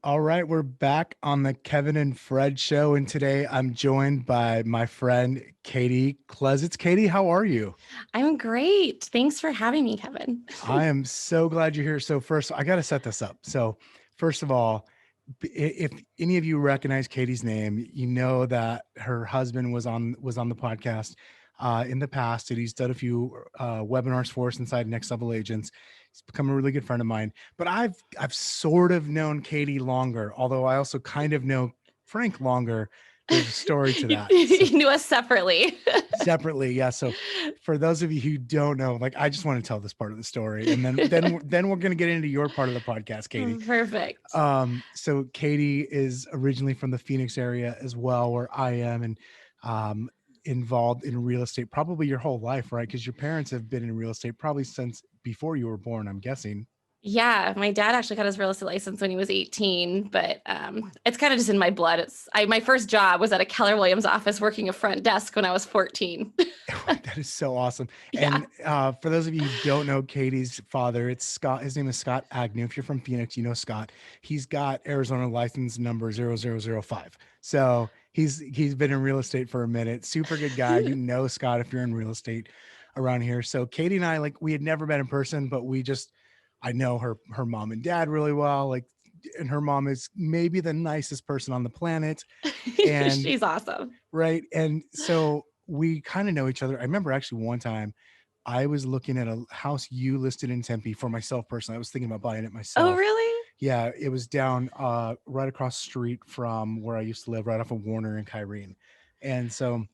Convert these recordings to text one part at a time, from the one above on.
All right, we're back on the Kevin and Fred show, and today I'm joined by my friend Katy Klesitz. Katy, how are you? I'm great. Thanks for having me, Kevin. I am so glad you're here. So first, I got to set this up. So first of all, if any of you recognize Katie's name, you know that her husband was on the podcast in the past, and he's done a few webinars for us inside Next Level Agents. He's become a really good friend of mine. But I've sort of known Katie longer, although I also kind of know Frank longer. There's a story to You, that. So you knew us separately. separately, yeah. So for those of you who don't know, like I just want to tell this part of the story, and then we're gonna get into your part of the podcast, Katie. Perfect. So Katie is originally from the Phoenix area as well, where I am, and involved in real estate probably your whole life, right? Because your parents have been in real estate probably since before you were born, I'm guessing. Yeah, my dad actually got his real estate license when he was 18, but it's kind of just in my blood. My first job was at a Keller Williams office working a front desk when I was 14. That is so awesome. Yeah. And for those of you who don't know Katie's father, it's Scott. His name is Scott Agnew. If you're from Phoenix, you know Scott. He's got Arizona license number 0005. So he's been in real estate for a minute. Super good guy. You know Scott if you're in real estate around here. So Katie and I, like, we had never met in person, but I know her mom and dad really well. Like, and her mom is maybe the nicest person on the planet. And She's awesome. right. And so we kind of know each other. I remember actually one time I was looking at a house you listed in Tempe for myself personally. I was thinking about buying it Oh, myself. really? Yeah, it was down right across the street from where I used to live, right off of Warner and Kyrene. And so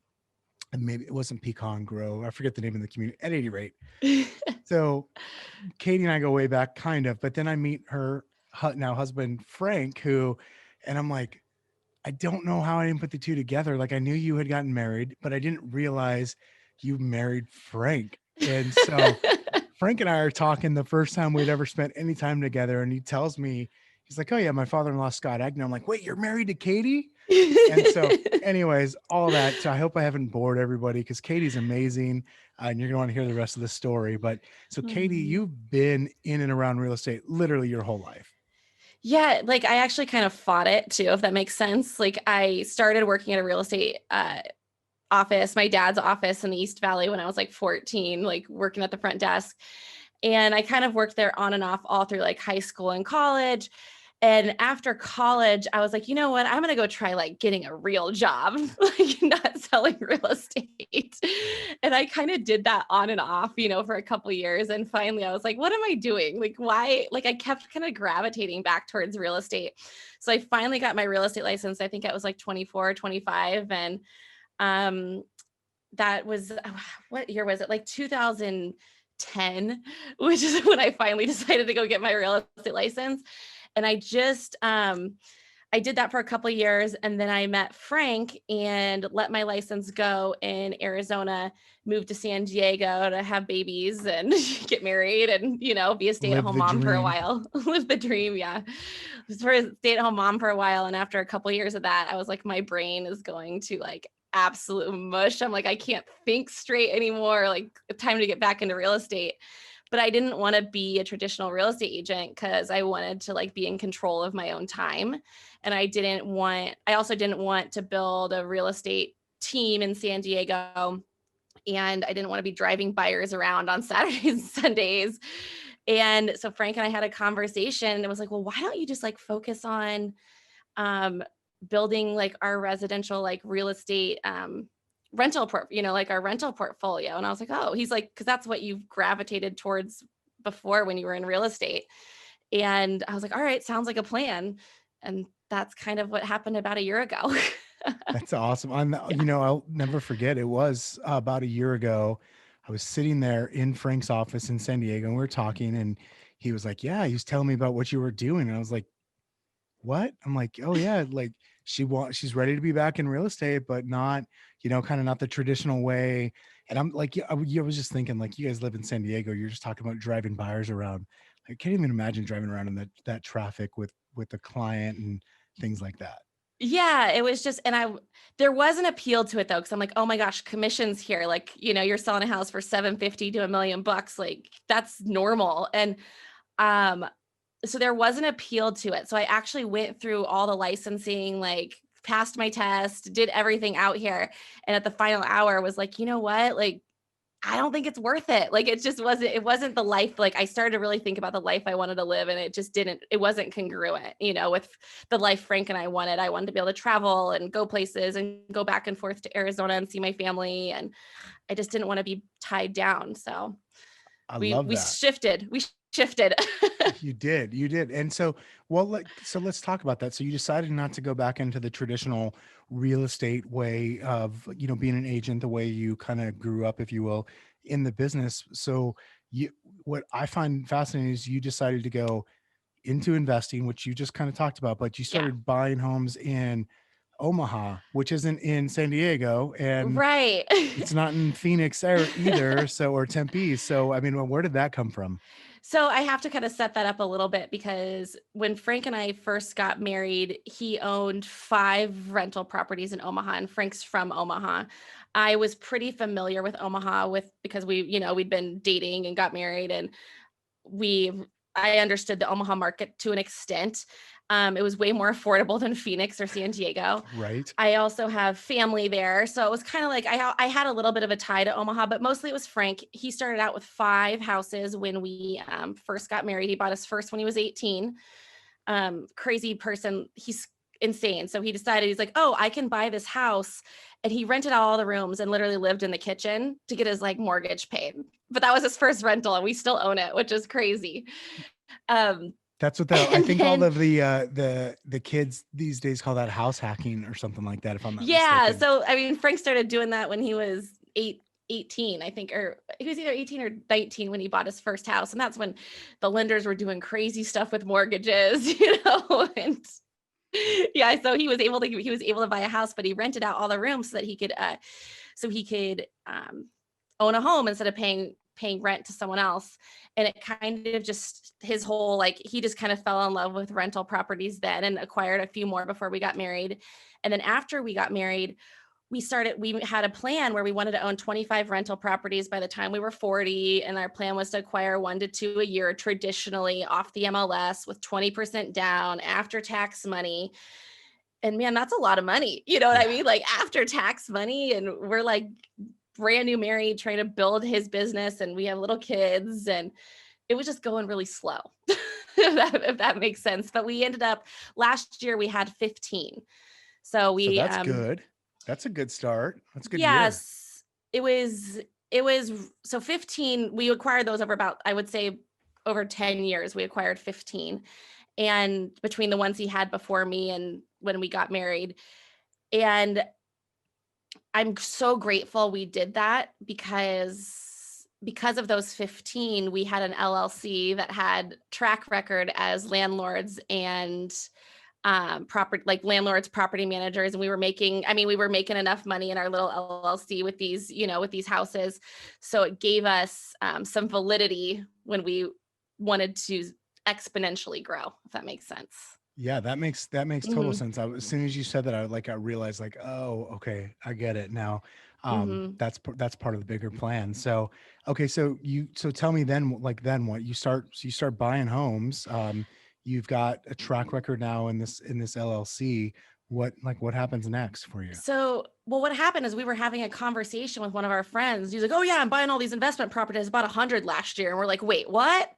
and maybe it wasn't Pecan Grove. I forget the name of the community at any rate. So Katie and I go way back, kind of, but then I meet her now husband, Frank, and I'm like, I don't know how I didn't put the two together. Like I knew you had gotten married, but I didn't realize you married Frank. And so Frank and I are talking the first time we'd ever spent any time together. And he tells me, he's like, oh yeah, my father-in-law, Scott Agnew. I'm like, wait, you're married to Katie? And so anyways, all that. So I hope I haven't bored everybody because Katie's amazing. And you're going to want to hear the rest of the story. But so Katie, Hmm. you've been in and around real estate literally your whole life. Yeah, like I actually kind of fought it too, if that makes sense. Like I started working at a real estate office, my dad's office in the East Valley when I was like 14, like working at the front desk. And I kind of worked there on and off all through like high school and college. And after college, I was like, you know what? I'm going to go try like getting a real job, like not selling real estate. And I kind of did that on and off, for a couple of years. And finally, I was like, what am I doing? Like, why? Like, I kept kind of gravitating back towards real estate. So I finally got my real estate license. I think I was like 24, 25. And um, that was, what year was it? Like 2010, which is when I finally decided to go get my real estate license. And I did that for a couple of years. And then I met Frank and let my license go in Arizona, moved to San Diego to have babies and get married and, be a Live stay-at-home the mom for a dream. while. Live the dream. Yeah. Was for a stay-at-home mom for a while. And after a couple of years of that, I was like, my brain is going to like absolute mush. I'm like, I can't think straight anymore. Like, time to get back into real estate. But I didn't want to be a traditional real estate agent because I wanted to like be in control of my own time. And I also didn't want to build a real estate team in San Diego. And I didn't want to be driving buyers around on Saturdays and Sundays. And so Frank and I had a conversation and it was like, well, why don't you just like focus on um, building like our residential, like real estate like our rental portfolio. And I was like, oh, he's like, because that's what you've gravitated towards before when you were in real estate. And I was like, all right, sounds like a plan. And that's kind of what happened about a year ago. That's awesome. Yeah. I'll never forget. It was about a year ago. I was sitting there in Frank's office in San Diego and we were talking and he was like, yeah, he was telling me about what you were doing. And I was like, what? I'm like, oh yeah. Like she's ready to be back in real estate, but not, kind of not the traditional way. And I'm like, yeah, I was just thinking like, you guys live in San Diego. You're just talking about driving buyers around. I can't even imagine driving around in that traffic with the client and things like that. Yeah, it was just, there was an appeal to it though, because I'm like, oh my gosh, commissions here. Like, you're selling a house for 750 to $1 million. Like, that's normal. And um so there was an appeal to it. So I actually went through all the licensing, like passed my test, did everything out here. And at the final hour was like, you know what? Like, I don't think it's worth it. Like, it wasn't the life. Like I started to really think about the life I wanted to live, and it wasn't congruent, with the life Frank and I wanted. I wanted to be able to travel and go places and go back and forth to Arizona and see my family. And I just didn't want to be tied down. So I we, love we that. shifted, we shifted. You did. And so, so let's talk about that. So you decided not to go back into the traditional real estate way of, being an agent, the way you kind of grew up, if you will, in the business. So what I find fascinating is you decided to go into investing, which you just kind of talked about, but you Yeah. started buying homes in Omaha, which isn't in San Diego, and Right. it's not in Phoenix either. So, or Tempe. So, I mean, where did that come from? So I have to kind of set that up a little bit, because when Frank and I first got married, he owned 5 rental properties in Omaha, and Frank's from Omaha. I was pretty familiar with Omaha because we'd been dating and got married, and I understood the Omaha market to an extent. It was way more affordable than Phoenix or San Diego. Right. I also have family there. So it was kind of like I had a little bit of a tie to Omaha, but mostly it was Frank. He started out with 5 houses when we first got married. He bought his first when he was 18. Crazy person. He's insane. So he decided, he's like, oh, I can buy this house. And he rented out all the rooms and literally lived in the kitchen to get his like mortgage paid. But that was his first rental, and we still own it, which is crazy. Um, That's what I and think all then of the kids these days call that house hacking or something like that, if I'm not Yeah. mistaken. So, I mean, Frank started doing that when he was 18, I think, or he was either 18 or 19 when he bought his first house. And that's when the lenders were doing crazy stuff with mortgages, and yeah, so he was able to buy a house, but he rented out all the rooms so that he could own a home instead of paying rent to someone else. And it kind of just, his whole, like, he just kind of fell in love with rental properties then and acquired a few more before we got married. And then after we got married, we had a plan where we wanted to own 25 rental properties by the time we were 40. And our plan was to acquire 1 to 2 a year, traditionally off the MLS with 20% down, after tax money. And man, that's a lot of money. You know what I mean? Like after tax money, and we're like brand new married, trying to build his business, and we have little kids, and it was just going really slow, if that makes sense. But we ended up, last year we had 15. So So that's good. That's a good start. That's a good year. yes, it was so 15, we acquired those over about, I would say, over 10 years. We acquired 15, and between the ones he had before me and when we got married. And I'm so grateful we did that, because of those 15, we had an LLC that had track record as landlords and property managers. And we were making enough money in our little LLC with these houses. So it gave us some validity when we wanted to exponentially grow, if that makes sense. Yeah, that makes total Mm-hmm. sense. As soon as you said that, I realized like, oh, okay, I get it now. Mm-hmm. That's part of the bigger plan. So, okay, so tell me then, like then what you start buying homes. You've got a track record now in this LLC. What happens next for you? So, well, what happened is we were having a conversation with one of our friends. He's like, "Oh yeah, I'm buying all these investment properties. About 100 last year." And we're like, "Wait, what?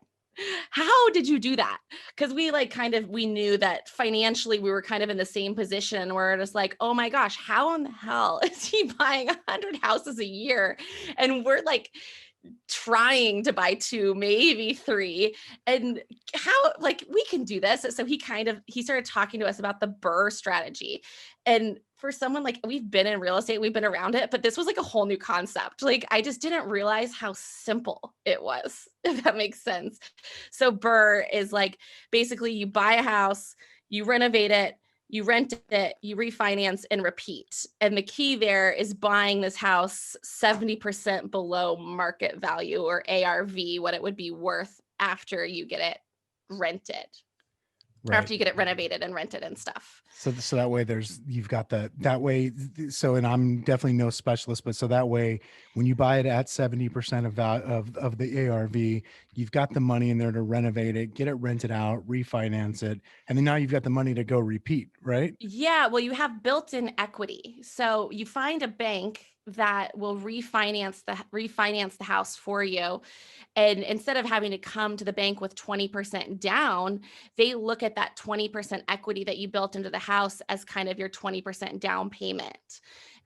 How did you do that?" Because we knew that financially we were kind of in the same position. We're just like, "Oh my gosh, how in the hell is he buying 100 houses a year?" And we're like trying to buy 2, maybe 3. And how, like, we can do this. So he started talking to us about the Burr strategy. And for someone, like, we've been in real estate, we've been around it, but this was like a whole new concept. Like, I just didn't realize how simple it was, if that makes sense. So Burr is like, basically you buy a house, you renovate it, you rent it, you refinance, and repeat. And the key there is buying this house 70% below market value, or ARV, what it would be worth after you get it rented. Right. after you get it renovated and rented and stuff. So that way you've got that way. So, and I'm definitely no specialist, but so that way, when you buy it at 70% of the ARV, you've got the money in there to renovate it, get it rented out, refinance it. And then now you've got the money to go repeat, right? Yeah, well, you have built-in equity. So you find a bank that will refinance the house for you. And instead of having to come to the bank with 20% down, they look at that 20% equity that you built into the house as kind of your 20% down payment.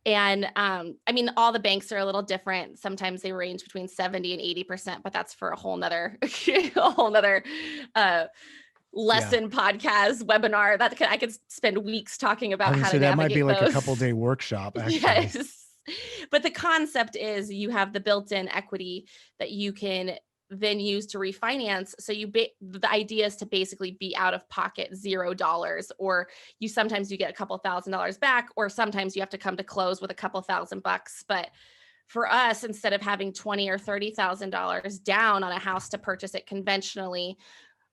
And I mean, all the banks are a little different. Sometimes they range between 70 and 80%, but that's for a whole nother a whole nother lesson, podcast, webinar. I could spend weeks talking I about was gonna how to say that might be navigate like a couple those. day workshop, actually. Yes. But the concept is you have the built-in equity that you can then use to refinance. So the idea is to basically be out of pocket $0, or sometimes you get a couple $1,000s back, or sometimes you have to come to close with a couple $1,000. But for us, instead of having $20,000 or $30,000 down on a house to purchase it conventionally,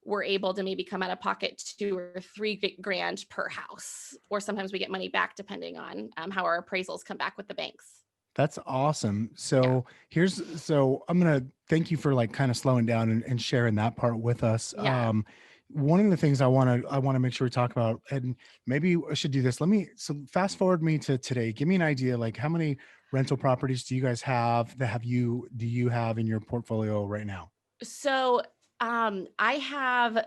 we're able to maybe come out of pocket $2,000 or $3,000 per house, or sometimes we get money back depending on how our appraisals come back with the banks. That's awesome. Yeah. So I'm gonna thank you for like kind of slowing down and sharing that part with us. Yeah. One of the things I want to make sure we talk about, and maybe I should do this. So fast forward me to today. Give me an idea, like how many rental properties do you guys have do you have in your portfolio right now? So I have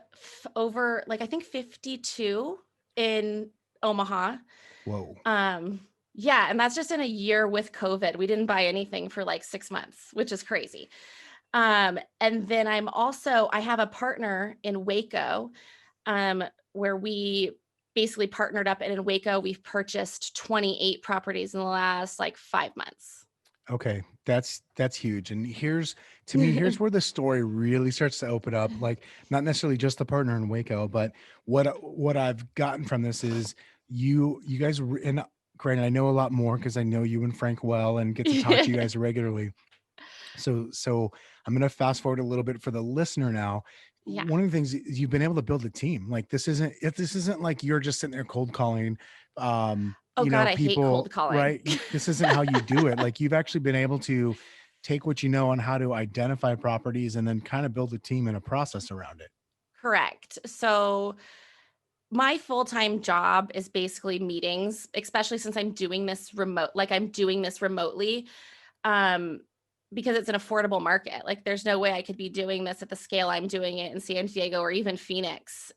over, like, I think 52 in Omaha. Whoa. Yeah, and that's just in a year with COVID. We didn't buy anything for like 6 months, which is crazy. And then I have a partner in Waco, where we basically partnered up, and in Waco, we've purchased 28 properties in the last like 5 months. Okay, that's huge. And here's where the story really starts to open up. Like not necessarily just the partner in Waco, but what I've gotten from this is you guys and granted, I know a lot more because I know you and Frank well and get to talk to you guys regularly. So I'm gonna fast forward a little bit for the listener now. Yeah. One of the things is you've been able to build a team. Like this isn't like you're just sitting there cold calling Oh God, I hate cold people, calling. right? This isn't how you do it. Like you've actually been able to take what you know on how to identify properties and then kind of build a team and a process around it. Correct. So my full-time job is basically meetings, especially since I'm doing this remotely. Um, because it's an affordable market. Like there's no way I could be doing this at the scale I'm doing it in San Diego or even Phoenix,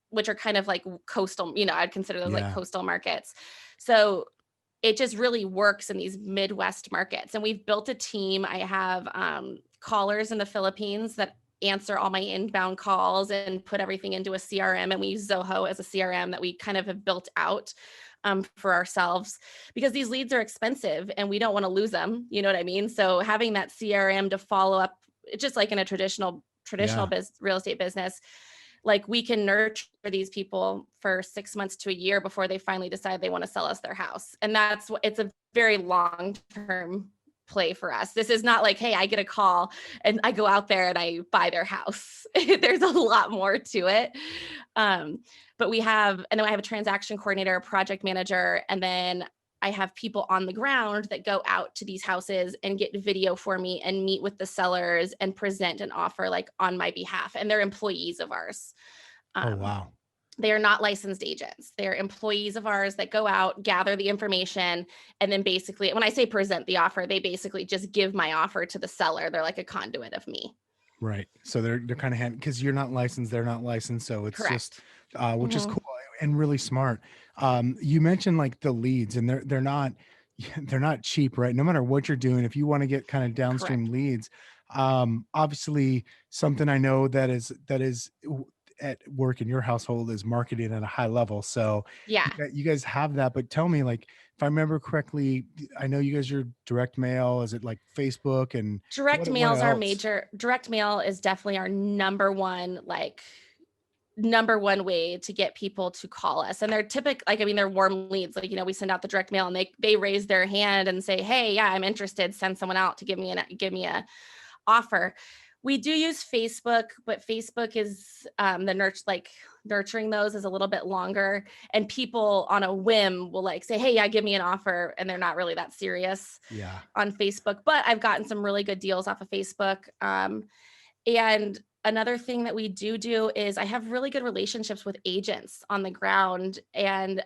which are kind of like coastal, I'd consider those like Yeah. coastal markets. So it just really works in these Midwest markets. And we've built a team. I have callers in the Philippines that answer all my inbound calls and put everything into a CRM. And we use Zoho as a CRM that we kind of have built out for ourselves, because these leads are expensive and we don't want to lose them. You know what I mean? So having that CRM to follow up, just like in a traditional Yeah. real estate business, like we can nurture these people for 6 months to a year before they finally decide they want to sell us their house. And it's a very long-term play for us. This is not like, hey, I get a call and I go out there and I buy their house. There's a lot more to it. But and then I have a transaction coordinator, a project manager, and then I have people on the ground that go out to these houses and get video for me and meet with the sellers and present an offer like on my behalf. And they're employees of ours. Oh, Um, wow. they are not licensed agents. They're employees of ours that go out, gather the information, and then basically, when I say present the offer, they basically just give my offer to the seller. They're like a conduit of me. Right. So they're kind of because you're not licensed, they're not licensed. So it's just, Correct. which is Mhm. cool and really smart. You mentioned like the leads, and they're not they're not cheap, right? No matter what you're doing, if you want to get kind of downstream Correct. leads, obviously something I know that is at work in your household is marketing at a high level. So Yeah. you guys have that, but tell me, like, if I remember correctly, I know you guys are direct mail. Is it like Facebook and what else? Direct mail is definitely our number one way to get people to call us. And they're they're warm leads. Like, we send out the direct mail and they raise their hand and say, hey, yeah, I'm interested. Send someone out to give me a offer. We do use Facebook, but Facebook is nurturing those is a little bit longer, and people on a whim will like say, hey, yeah, give me an offer. And they're not really that serious Yeah. on Facebook, but I've gotten some really good deals off of Facebook. And another thing that we do is I have really good relationships with agents on the ground, and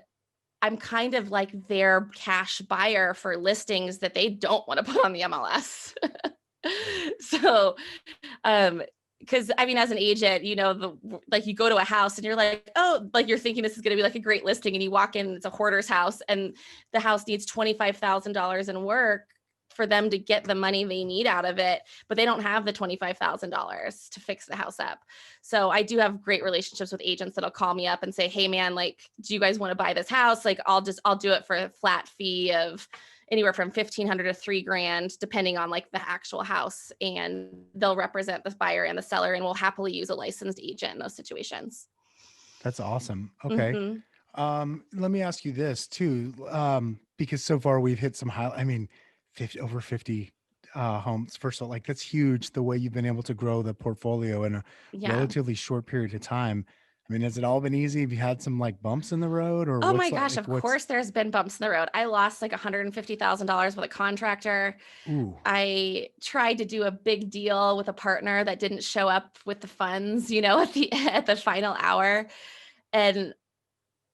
I'm kind of like their cash buyer for listings that they don't want to put on the MLS. So, because I mean, as an agent, you know, like you go to a house and you're like, oh, like you're thinking this is going to be like a great listing, and you walk in, it's a hoarder's house, and the house needs $25,000 in work for them to get the money they need out of it, but they don't have the $25,000 to fix the house up. So I do have great relationships with agents that'll call me up and say, hey man, like, do you guys want to buy this house? Like, I'll do it for a flat fee of anywhere from $1,500 to $3,000, depending on like the actual house. And they'll represent the buyer and the seller, and we'll happily use a licensed agent in those situations. That's awesome. Okay. Mm-hmm. Let me ask you this too, because so far we've hit some high, I mean, over 50 homes. First of all, like that's huge, the way you've been able to grow the portfolio in a Yeah. relatively short period of time. I mean, has it all been easy? Have you had some like bumps in the road, or Oh my what's gosh, like, of what's, course there's been bumps in the road. I lost like $150,000 with a contractor. ooh, I tried to do a big deal with a partner that didn't show up with the funds, you know, at the final hour. And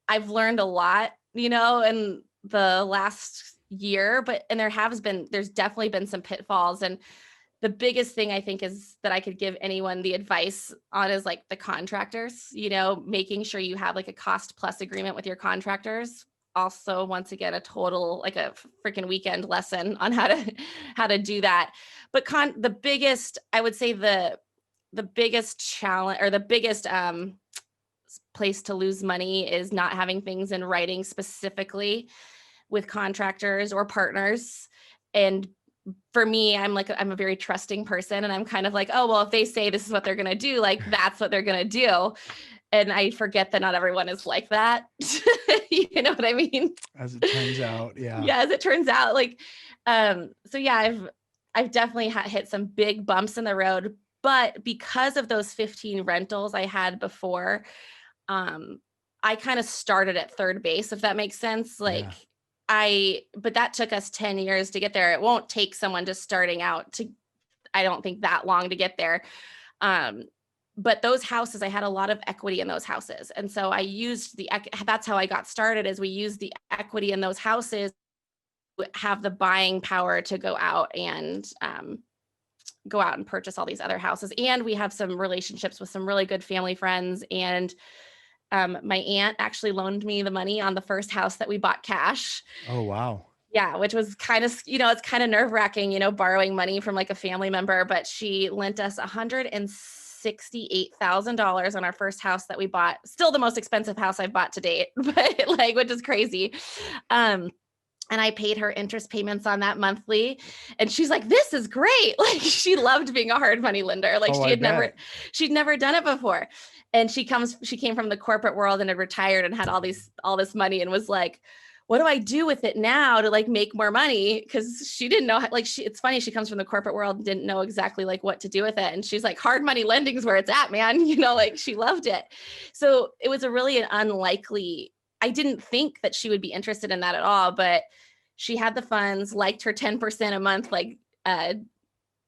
I've learned a lot, you know, in the last year, and there's definitely been some pitfalls. And the biggest thing I think is that I could give anyone the advice on is like the contractors, you know, making sure you have like a cost plus agreement with your contractors. Also, once again, a total like a freaking weekend lesson on how to do that. But the biggest, I would say the biggest challenge, or the biggest place to lose money, is not having things in writing specifically with contractors or partners. And for me, I'm a very trusting person, and I'm kind of like, oh, well, if they say this is what they're going to do, like that's what they're going to do. And I forget that not everyone is like that. You know what I mean? as it turns out, yeah. Yeah, as it turns out, like, so yeah, I've definitely hit some big bumps in the road, but because of those 15 rentals I had before, I kind of started at third base, if that makes sense. Like, Yeah. but that took us 10 years to get there. It won't take someone just starting out I don't think that long to get there. But those houses, I had a lot of equity in those houses. And so I used that's how I got started, is we used the equity in those houses, have the buying power to go out and purchase all these other houses. And we have some relationships with some really good family friends. And my aunt actually loaned me the money on the first house that we bought cash. Oh, wow. Yeah, which was kind of, you know, it's kind of nerve wracking, you know, borrowing money from like a family member, but she lent us $168,000 on our first house that we bought. Still the most expensive house I've bought to date, but like, which is crazy. And I paid her interest payments on that monthly. And she's like, this is great. Like, she loved being a hard money lender. Like, Oh, I bet. she'd never done it before. And she came from the corporate world and had retired and had all this money, and was like, what do I do with it now to like make more money? Cause she didn't know, like, it's funny. She comes from the corporate world and didn't know exactly like what to do with it. And she's like, hard money lending is where it's at, man. You know, like, she loved it. So it was an unlikely, I didn't think that she would be interested in that at all, but she had the funds, liked her 10% a month, like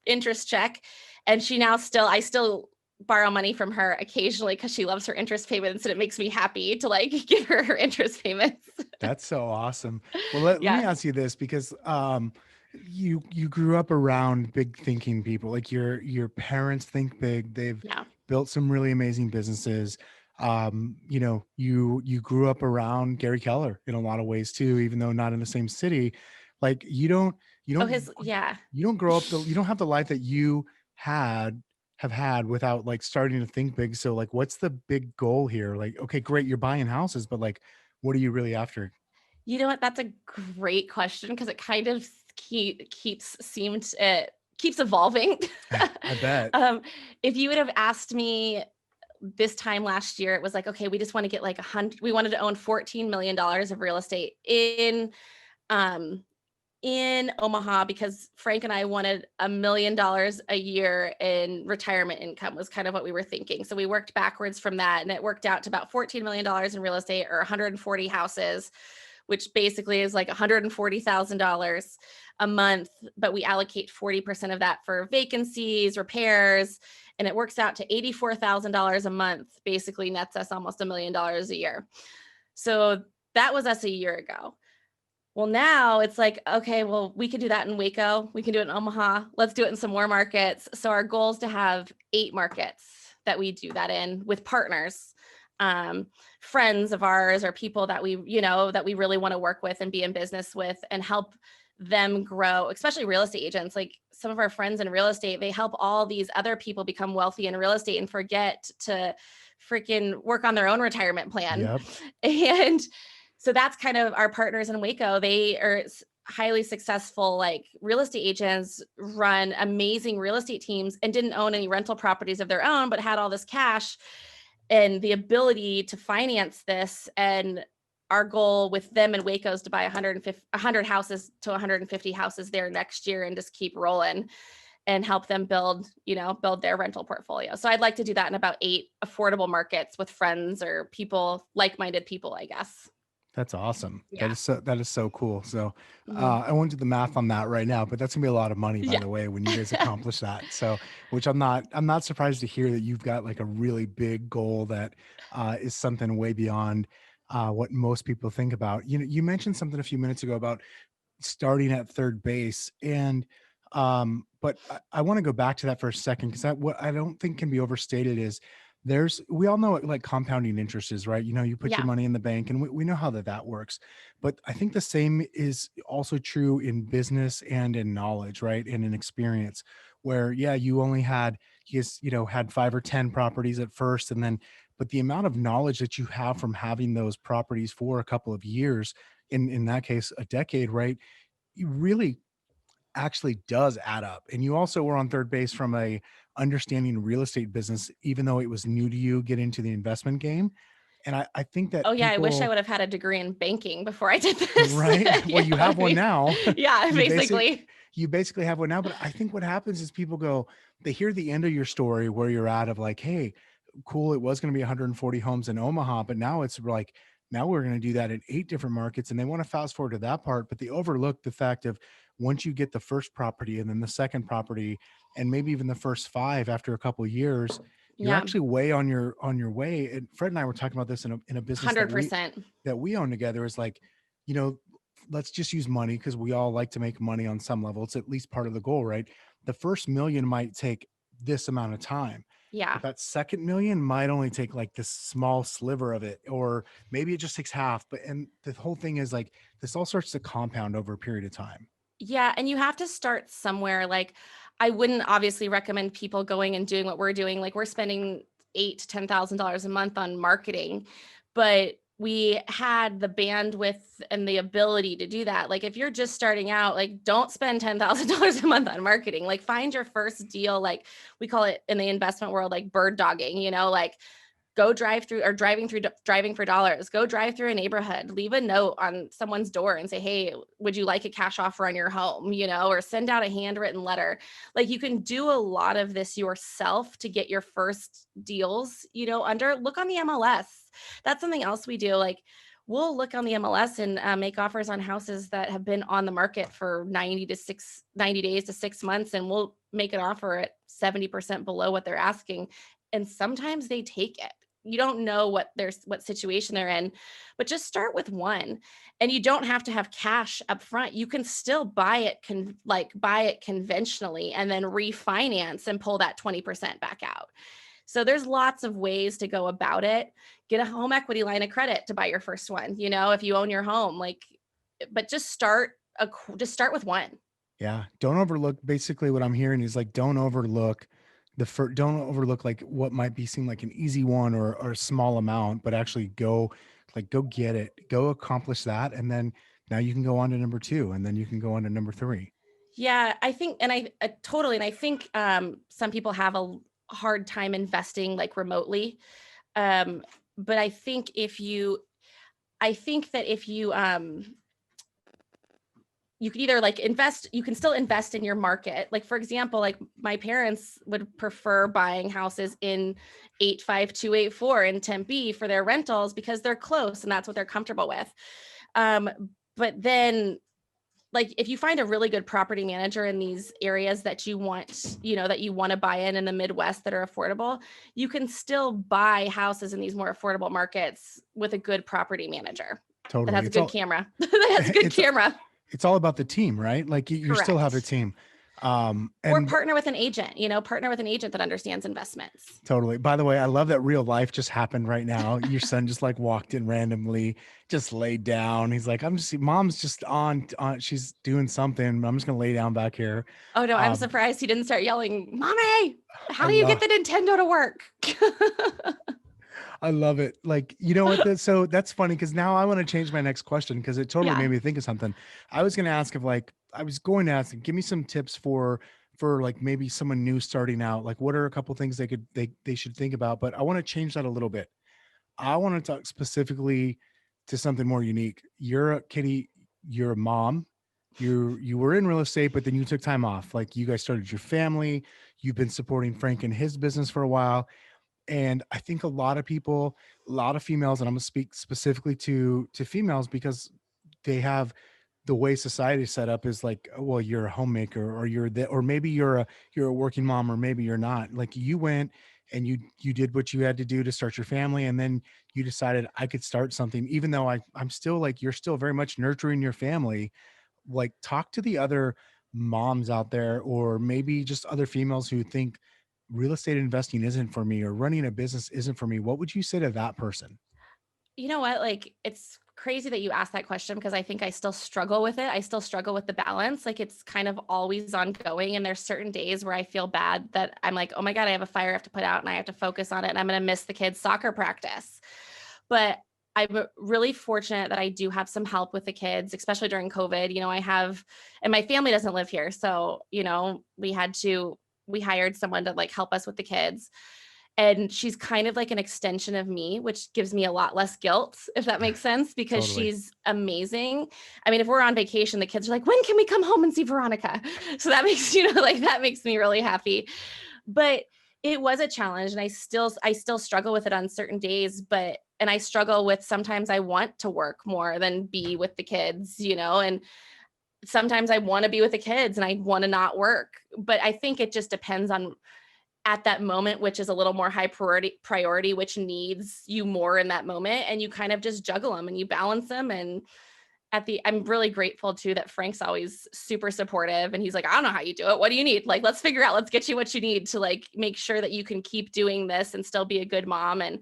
interest check. And I still borrow money from her occasionally because she loves her interest payments, and it makes me happy to like give her interest payments. That's so awesome. Well, let me Yeah. ask you this, because you grew up around big thinking people. Like your parents think big. They've Yeah. built some really amazing businesses. You know, you grew up around Gary Keller in a lot of ways too, even though not in the same city. Like you Oh, don't yeah. you don't grow up you don't have the life that you have had without like starting to think big. So like, what's the big goal here? Like, okay, great, you're buying houses, but like, what are you really after? You know what? That's a great question, because it kind of keeps evolving. I bet. If you would have asked me this time last year, it was like, okay, we just want to get like we wanted to own $14 million of real estate in in Omaha because Frank and I wanted $1 million a year in retirement income was kind of what we were thinking. So we worked backwards from that, and it worked out to about $14 million in real estate, or 140 houses, which basically is like $140,000 a month. But we allocate 40% of that for vacancies, repairs, and it works out to $84,000 a month, basically nets us almost $1 million a year. So that was us a year ago. Well, now it's like, okay, well, we could do that in Waco. We can do it in Omaha. Let's do it in some more markets. So our goal is to have 8 markets that we do that in with partners, friends of ours, or people that we, that we really want to work with and be in business with and help them grow, especially real estate agents. Like some of our friends in real estate, they help all these other people become wealthy in real estate and forget to freaking work on their own retirement plan. Yep. And so that's kind of our partners in Waco. They are highly successful, like real estate agents, run amazing real estate teams, and didn't own any rental properties of their own, but had all this cash and the ability to finance this. And our goal with them in Waco is to buy 100 houses to 150 houses there next year and just keep rolling and help them build their rental portfolio. So I'd like to do that in about 8 affordable markets with friends or people, like-minded people, I guess. That's awesome. Yeah. That is so cool. So Mhm. I won't do the math on that right now, but that's gonna be a lot of money, by Yeah. the way, when you guys accomplish that. So, which I'm not surprised to hear that you've got like a really big goal that is something way beyond what most people think about. You mentioned something a few minutes ago about starting at third base, and but I want to go back to that for a second, because what I don't think can be overstated is we all know what like compounding interest is, right? You put your Yeah. money in the bank, and we know how that works. But I think the same is also true in business and in knowledge, right? And in experience, where yeah, you only had had 5 or 10 properties at first, and then but the amount of knowledge that you have from having those properties for a couple of years, in that case a decade, right? You really actually does add up. And you also were on third base from a understanding real estate business, even though it was new to you get into the investment game. And I think that Oh yeah, I wish I people, would have had a degree in banking before I did this. right? Well, you I have one mean, now. yeah, you basic basically. you basically have one now. But I think what happens is people go, they hear the end of your story where you're at, of like, hey, cool, it was going to be 140 homes in Omaha, but now it's like, now we're going to do that in 8 different markets. And they want to fast forward to that part, but they overlook the fact of, once you get the first property and then the second property, and maybe even the first 5 after a couple of years, you're Yeah, actually way on your way. And Fred and I were talking about this in a business 100%. that we own together, is like, you know, let's just use money, because we all like to make money on some level. It's at least part of the goal, right? The first million might take this amount of time, Yeah. but that second million might only take like this small sliver of it, or maybe it just takes half. But and the whole thing is like, this all starts to compound over a period of time. Yeah, and you have to start somewhere. Like, I wouldn't obviously recommend people going and doing what we're doing. Like, we're spending $8,000 to $10,000 a month on marketing, but we had the bandwidth and the ability to do that. Like, if you're just starting out, like, don't spend $10,000 a month on marketing. Like, find your first deal. Like, we call it in the investment world, like bird dogging. Like, go drive through, or driving for dollars. Go drive through a neighborhood, leave a note on someone's door and say, hey, would you like a cash offer on your home, or send out a handwritten letter. Like, you can do a lot of this yourself to get your first deals, look on the MLS. That's something else we do. Like, we'll look on the MLS and make offers on houses that have been on the market for 90 days to 6 months. And we'll make an offer at 70% below what they're asking. And sometimes they take it. You don't know what situation they're in, but just start with one. And you don't have to have cash up front. You can still buy it conventionally and then refinance and pull that 20% back out. So there's lots of ways to go about it. Get a home equity line of credit to buy your first one, if you own your home, but just start with one. Yeah. Don't overlook, basically what I'm hearing is like, don't overlook like what might be seem like an easy one, or a small amount, but actually go get it, go accomplish that. And then now you can go on to number 2, and then you can go on to number 3. Yeah, I think, and I totally, and I think some people have a hard time investing like remotely. Um, but I think that if you you can either like invest, you can still invest in your market. Like for example, like my parents would prefer buying houses in 85284 in Tempe for their rentals because they're close and that's what they're comfortable with. But then like if you find a really good property manager in these areas that you want, that you want to buy in the Midwest that are affordable, you can still buy houses in these more affordable markets with a good property manager that Totally. has a good camera. That has a good It's camera. it's all about the team, right? Like you still have a Correct. team. Or And partner with an agent, partner with an agent that understands investments. totally. By the way, I love that real life just happened right now. Your son just like walked in randomly, just laid down. He's like, mom's just on, she's doing something. I'm just gonna lay down back here. Oh no, I'm Um, surprised he didn't start yelling, Mommy, I how do you get love the Nintendo to work? I love it. Like, you know what? So that's funny because now I want to change my next question because it totally Yeah. made me think of something. I was going to ask if like I was going to ask, give me some tips for like maybe someone new starting out. Like, what are a couple things they should think about? But I want to change that a little bit. I want to talk specifically to something more unique. Katie, you're a mom. You were in real estate, but then you took time off. Like you guys started your family. You've been supporting Frank and his business for a while, and I think a lot of people, a lot of females, and I'm going to speak specifically to females because they have the way society is set up is like, oh, well, you're a homemaker or or maybe you're a working mom or maybe you're not. Like you went and you did what you had to do to start your family, and then you decided I could start something even though I'm still like you're still very much nurturing your family. Like talk to the other moms out there or maybe just other females who think real estate investing isn't for me or running a business isn't for me. What would you say to that person? You know what? Like, it's crazy that you asked that question because I think I still struggle with it. I still struggle with the balance. Like, it's kind of always ongoing. And there's certain days where I feel bad that I'm like, oh my God, I have a fire I have to put out and I have to focus on it. And I'm going to miss the kids' soccer practice. But I'm really fortunate that I do have some help with the kids, especially during COVID. And my family doesn't live here. So, we hired someone to like help us with the kids. And she's kind of like an extension of me, which gives me a lot less guilt, if that makes sense, because Totally. she's amazing. I mean, if we're on vacation, the kids are like, when can we come home and see Veronica? So that makes, that makes me really happy. But it was a challenge and I still struggle with it on certain days, and I struggle with sometimes I want to work more than be with the kids, and sometimes I want to be with the kids and I want to not work. But I think it just depends on at that moment, which is a little more high priority, which needs you more in that moment. And you kind of just juggle them and you balance them. And I'm really grateful too that Frank's always super supportive. And he's like, I don't know how you do it. What do you need? Like, let's figure out, let's get you what you need to like make sure that you can keep doing this and still be a good mom. And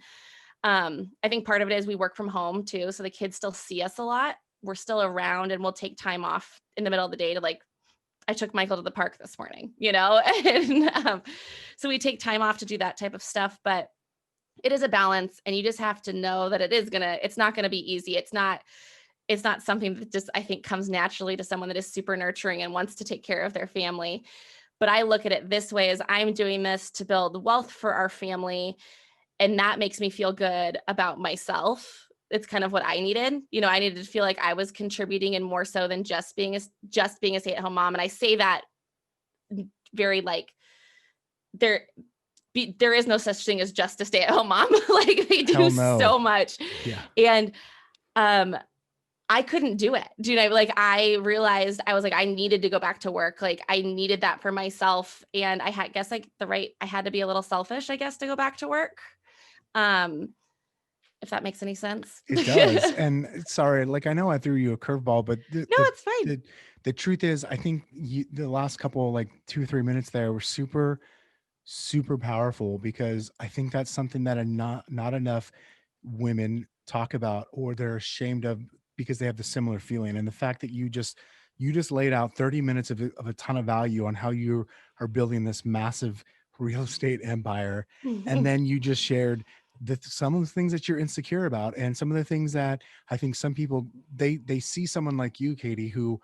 I think part of it is we work from home too. So the kids still see us a lot. We're still around and we'll take time off in the middle of the day to like, I took Michael to the park this morning, and so we take time off to do that type of stuff, but it is a balance and you just have to know that it's not going to be easy. It's not something that just, I think, comes naturally to someone that is super nurturing and wants to take care of their family. But I look at it this way as I'm doing this to build wealth for our family. And that makes me feel good about myself. It's kind of what I needed. I needed to feel like I was contributing and more so than just being a stay-at-home mom. And I say that very like there is no such thing as just a stay-at-home mom. Like they do Hell no. so much. Yeah. And I couldn't do it. Like I realized I was like, I needed to go back to work. Like I needed that for myself. And I had I had to be a little selfish, I guess, to go back to work. If that makes any sense. It does. And sorry, like I know I threw you a curveball, but No, it's fine. the truth is, I think the last couple like 2 or 3 minutes there were super, super powerful because I think that's something that not enough women talk about or they're ashamed of because they have the similar feeling. And the fact that you just laid out 30 minutes of a ton of value on how you are building this massive real estate empire. And then you just shared some of the things that you're insecure about and some of the things that I think some people they see someone like you, Katie, who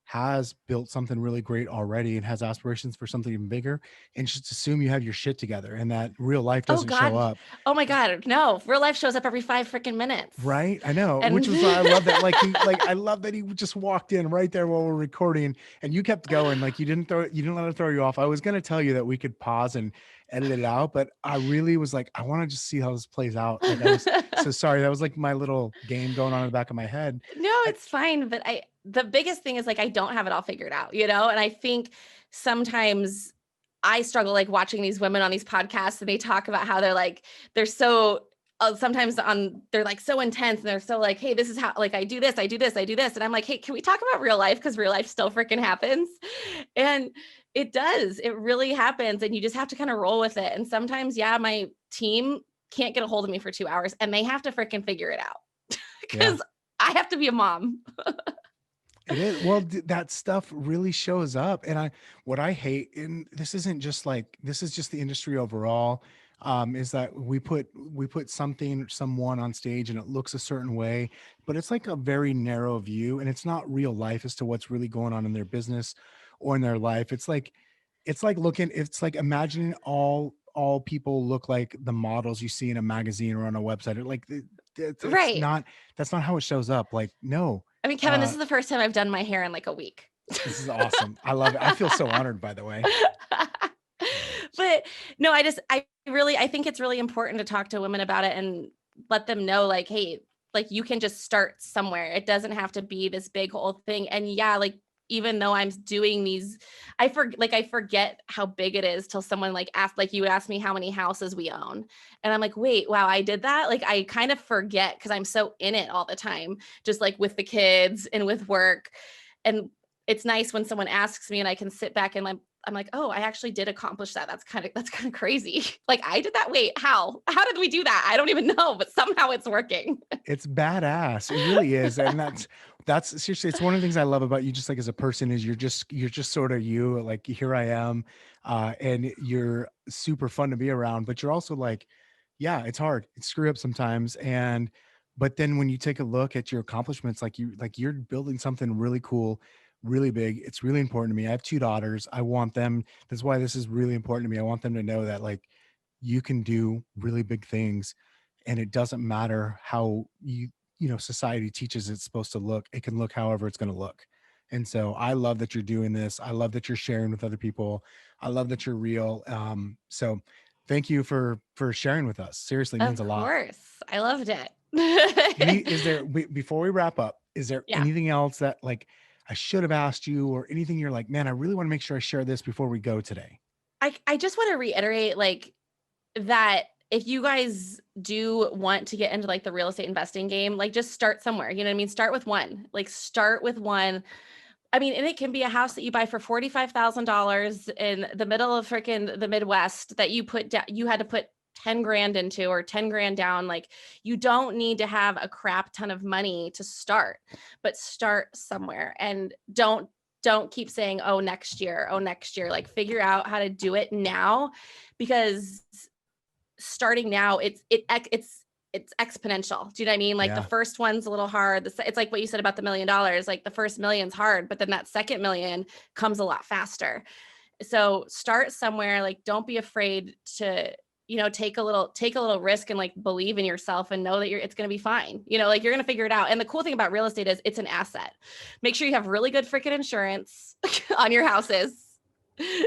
has built something really great already and has aspirations for something even bigger, and just assume you have your shit together and that real life Oh doesn't show God. up. Oh my God. No, real life shows up every 5 freaking minutes. Right. I know, And which was why I love that. I love that he just walked in right there while we're recording and you kept going. Like you didn't let it throw you off. I was going to tell you that we could pause and edit it out, but I really was like, I want to just see how this plays out. Like I was so sorry. That was like my little game going on in the back of my head. no, I, it's fine. But the biggest thing is like, I don't have it all figured out, you know? And I think sometimes I struggle like watching these women on these podcasts and they talk about how they're so sometimes they're like so intense and they're so like, hey, this is how, like, I do this, I do this, I do this. And I'm like, hey, can we talk about real life? Because real life still freaking happens. And it does, it really happens. And you just have to kind of roll with it. And sometimes, yeah, my team can't get a hold of me for 2 hours and they have to freaking figure it out yeah. because I have to be a mom. It is. Well, that stuff really shows up. And what I hate, and this isn't just like, this is just the industry overall, is that we put someone on stage and it looks a certain way, but it's like a very narrow view and it's not real life as to what's really going on in their business or in their life. It's like imagining all people look like the models you see in a magazine or on a website. Right. That's not how it shows up. Like, no. I mean, Kevin, this is the first time I've done my hair in like a week. This is awesome. I love it. I feel so honored, by the way. But no, I think it's really important to talk to women about it and let them know like, hey, like you can just start somewhere. It doesn't have to be this big whole thing. And yeah, like even though I'm doing these, I forget how big it is till someone like asked, like you asked me how many houses we own. And I'm like, wait, wow, I did that. Like I kind of forget because I'm so in it all the time, just like with the kids and with work. And it's nice when someone asks me and I can sit back and I'm like, oh, I actually did accomplish that. That's kind of crazy. Like I did that. Wait, how did we do that? I don't even know, but somehow it's working. It's badass. It really is. And that's seriously, it's one of the things I love about you, just like as a person, is you're just sort of you, like here I am. And you're super fun to be around, but you're also like, yeah, it's hard. It's screw up sometimes. But then when you take a look at your accomplishments, like you're building something really cool, really big. It's really important to me. I have two daughters. I want them, that's why this is really important to me. I want them to know that like you can do really big things and it doesn't matter how society teaches it's supposed to look. It can look however it's going to look. And so I love that you're doing this. I love that you're sharing with other people. I love that you're real. So thank you for sharing with us. Seriously, it Of means a lot. course. I loved it. Before we wrap up, is there Yeah. anything else that like I should have asked you, or anything you're like, man, I really want to make sure I share this before we go today? I just want to reiterate like that if you guys do want to get into like the real estate investing game, like just start somewhere. You know what I mean? Start with one. Like start with one. I mean, and it can be a house that you buy for $45,000 in the middle of freaking the Midwest that you put down, you had to put 10 grand into or 10 grand down. Like you don't need to have a crap ton of money to start, but start somewhere and don't keep saying, oh, next year, oh, next year. Like figure out how to do it now because starting now, it's exponential. Do you know what I mean? Like the Yeah. first one's a little hard. It's like what you said about the $1 million. Like the first million's hard, but then that second million comes a lot faster. So start somewhere. Like don't be afraid to, take a little risk and like believe in yourself and know that it's going to be fine. Like you're going to figure it out. And the cool thing about real estate is it's an asset. Make sure you have really good freaking insurance on your houses.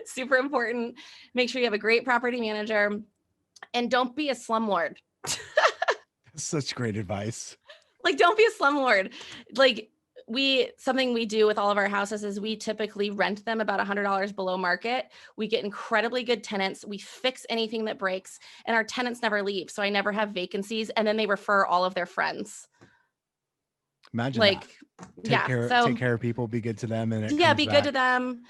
Super important. Make sure you have a great property manager and don't be a slumlord. Such great advice. Like, don't be a slumlord. Like, something we do with all of our houses is we typically rent them about $100 below market. We get incredibly good tenants. We fix anything that breaks, and our tenants never leave. So I never have vacancies. And then they refer all of their friends. Imagine that. Like, yeah. So Take care of people, be good to them, and it yeah, comes be good back. to them.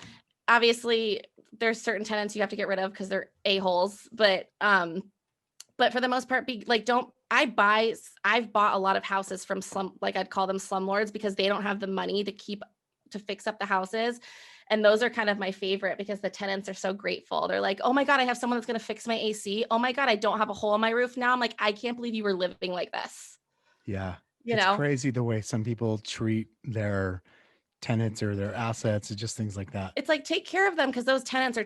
Obviously, there's certain tenants you have to get rid of because they're a-holes. But for the most part, I've bought a lot of houses from like I'd call them slumlords because they don't have the money to fix up the houses. And those are kind of my favorite because the tenants are so grateful. They're like, oh my God, I have someone that's going to fix my AC. Oh my God, I don't have a hole in my roof now. I'm like, I can't believe you were living like this. Yeah. You It's know? crazy the way some people treat their tenants or their assets, and just things like that. It's like, take care of them, because those tenants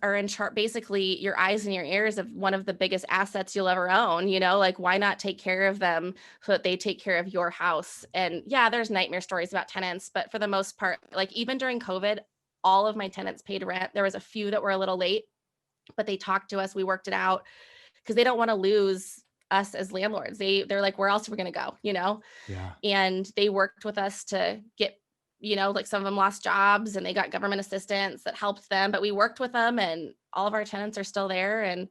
are in charge, basically your eyes and your ears of one of the biggest assets you'll ever own. Like, why not take care of them so that they take care of your house? And yeah, there's nightmare stories about tenants, but for the most part, like even during COVID, all of my tenants paid rent. There was a few that were a little late, but they talked to us, we worked it out, because they don't want to lose us as landlords. They're like, where else are we going to go? Yeah. And they worked with us to get, like some of them lost jobs and they got government assistance that helped them, but we worked with them and all of our tenants are still there. And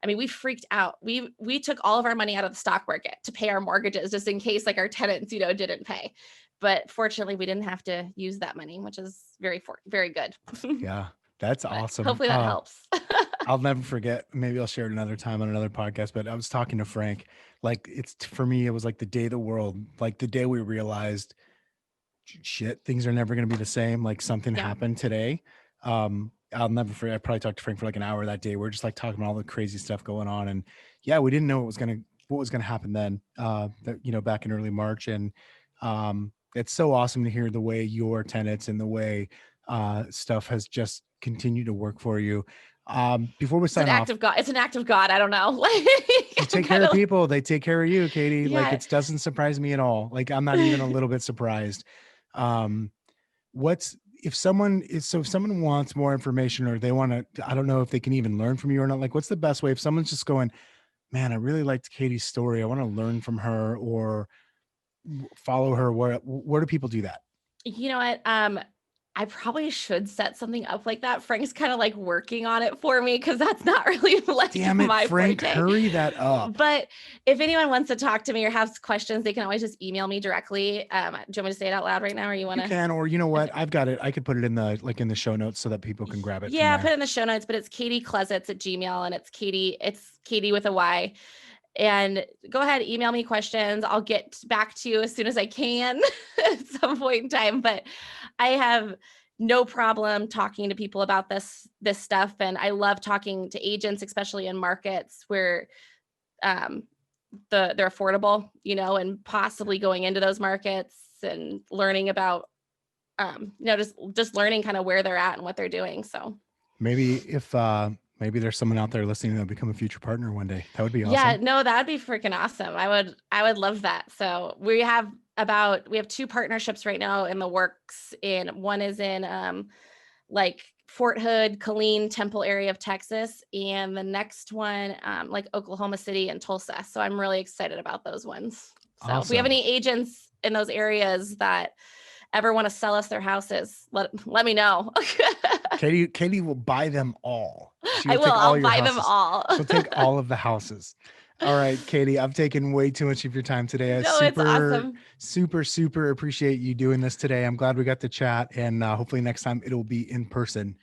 I mean, we freaked out. We took all of our money out of the stock market to pay our mortgages just in case like our tenants, didn't pay. But fortunately we didn't have to use that money, which is very good. Yeah. That's awesome. Hopefully that helps. I'll never forget. Maybe I'll share it another time on another podcast, but I was talking to Frank. Like for me, it was like the day of the world, like the day we realized shit, things are never going to be the same. Like something happened today. I'll never forget. I probably talked to Frank for like an hour that day. We're just like talking about all the crazy stuff going on. And yeah, we didn't know what was going to happen then, back in early March. And it's so awesome to hear the way your tenants and the way stuff has just continued to work for you. Before we sign off, it's an act of God. I don't know. You take care of people. They take care of you, Katy. Yeah. Like it doesn't surprise me at all. Like I'm not even a little bit surprised. If someone wants more information or they want to, I don't know if they can even learn from you or not. Like what's the best way if someone's just going, man, I really liked Katy's story. I want to learn from her or follow her. Where do people do that? You know what? I probably should set something up like that. Frank's kind of like working on it for me because that's not really like Damn it, my Frank, forte. Hurry that up. But if anyone wants to talk to me or has questions, they can always just email me directly. Do you want me to say it out loud right now, or you want to? You can, or you know what? I've got it. I could put it in the show notes so that people can grab it. Yeah, put it in the show notes. But it's Katy Klesitz at Gmail, and it's Katy with a Y. And go ahead, email me questions. I'll get back to you as soon as I can at some point in time. But I have no problem talking to people about this stuff. And I love talking to agents, especially in markets where they're affordable, and possibly going into those markets and learning about, just learning kind of where they're at and what they're doing. So maybe if maybe there's someone out there listening that'll become a future partner one day. That would be awesome. Yeah, no, that'd be freaking awesome. I would love that. So we have 2 partnerships right now in the works, and one is in like Fort Hood, Killeen, Temple area of Texas, and the next one like Oklahoma City and Tulsa. So I'm really excited about those ones. So If we have any agents in those areas that ever want to sell us their houses, let me know. Katy will buy them all. I'll buy them all. She'll take all of the houses. All right, Katy, I've taken way too much of your time today. It's awesome. Super appreciate you doing this today. I'm glad we got to chat, and hopefully next time it'll be in person.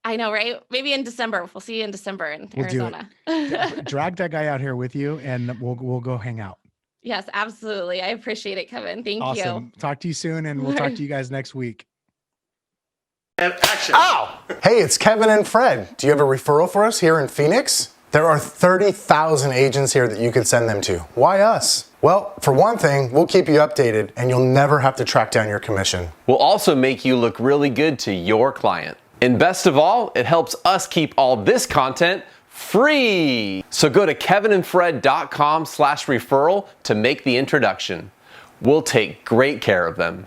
I know, right? Maybe in December. We'll see you in December in Arizona. Drag that guy out here with you, and we'll go hang out. Yes, absolutely. I appreciate it, Kevin. Thank you. Awesome. Talk to you soon, and we'll talk to you guys next week. And action. Oh! Hey, it's Kevin and Fred. Do you have a referral for us here in Phoenix? There are 30,000 agents here that you could send them to. Why us? Well, for one thing, we'll keep you updated and you'll never have to track down your commission. We'll also make you look really good to your client. And best of all, it helps us keep all this content free. So go to kevinandfred.com/referral to make the introduction. We'll take great care of them.